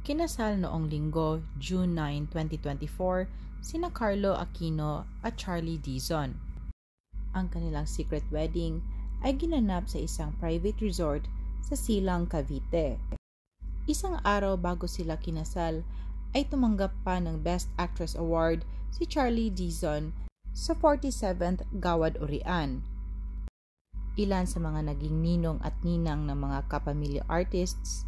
Kinasal noong Linggo, June 9, 2024, sina Carlo Aquino at Charlie Dizon. Ang kanilang secret wedding ay ginanap sa isang private resort sa Silang, Cavite. Isang araw bago sila kinasal ay tumanggap pa ng Best Actress Award si Charlie Dizon sa 47th Gawad Urian. Ilan sa mga naging ninong at ninang ng mga kapamilya artists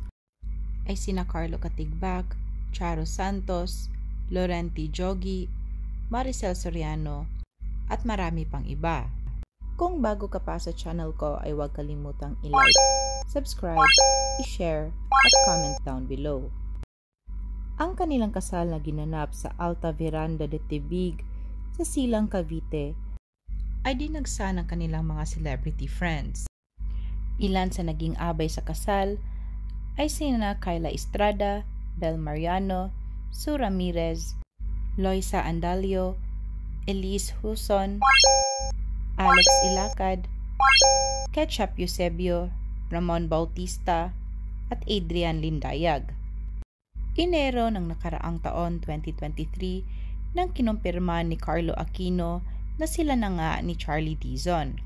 ay sina Carlo Katigbak, Charo Santos, Laurenti Jogi, Maricel Soriano, at marami pang iba. Kung bago ka pa sa channel ko ay huwag kalimutang i-like, subscribe, i-share, at comment down below. Ang kanilang kasal na ginanap sa Alta Veranda de Tebig sa Silang, Cavite ay dinagsa ng kanilang mga celebrity friends. Ilan sa naging abay sa kasal ay sina Kyla Estrada, Bel Mariano, Sue Ramirez, Loisa Andalio, Elise Huson, Alex Ilacad, Ketchup Eusebio, Ramon Bautista, at Adrian Lindayag. Enero ng nakaraang taon 2023 nang kinumpirma ni Carlo Aquino na sila na nga ni Charlie Dizon.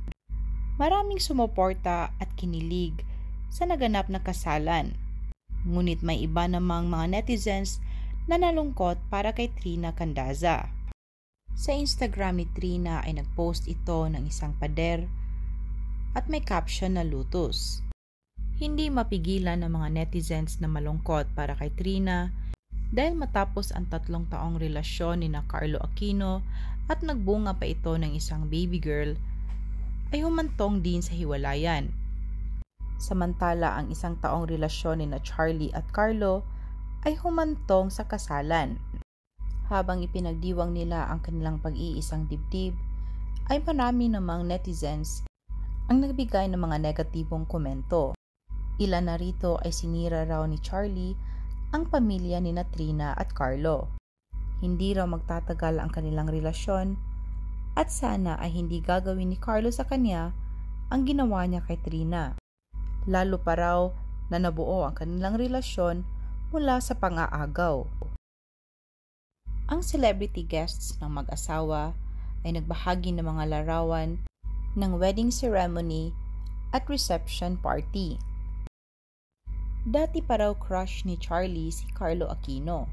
Maraming sumuporta at kinilig sa naganap na kasalan. Ngunit may iba namang mga netizens na nalungkot para kay Trina Candaza. Sa Instagram ni Trina ay nagpost ito ng isang pader at may caption na lutos. Hindi mapigilan ng mga netizens na malungkot para kay Trina dahil matapos ang 3 taong relasyon ni na Carlo Aquino at nagbunga pa ito ng isang baby girl ay humantong din sa hiwalayan. Samantala ang 1 taong relasyon ni na Charlie at Carlo ay humantong sa kasalan. Habang ipinagdiwang nila ang kanilang pag-iisang dibdib, ay marami namang netizens ang nagbigay ng mga negatibong komento. Ilan na rito ay sinira raw ni Charlie ang pamilya ni na Trina at Carlo. Hindi raw magtatagal ang kanilang relasyon at sana ay hindi gagawin ni Carlo sa kanya ang ginawa niya kay Trina. Lalo pa raw na nabuo ang kanilang relasyon mula sa pang-aagaw. Ang celebrity guests ng mag-asawa ay nagbahagi ng mga larawan ng wedding ceremony at reception party. Dati pa raw crush ni Charlie si Carlo Aquino,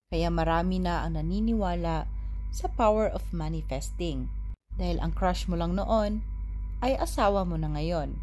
kaya marami na ang naniniwala sa power of manifesting dahil ang crush mo lang noon ay asawa mo na ngayon.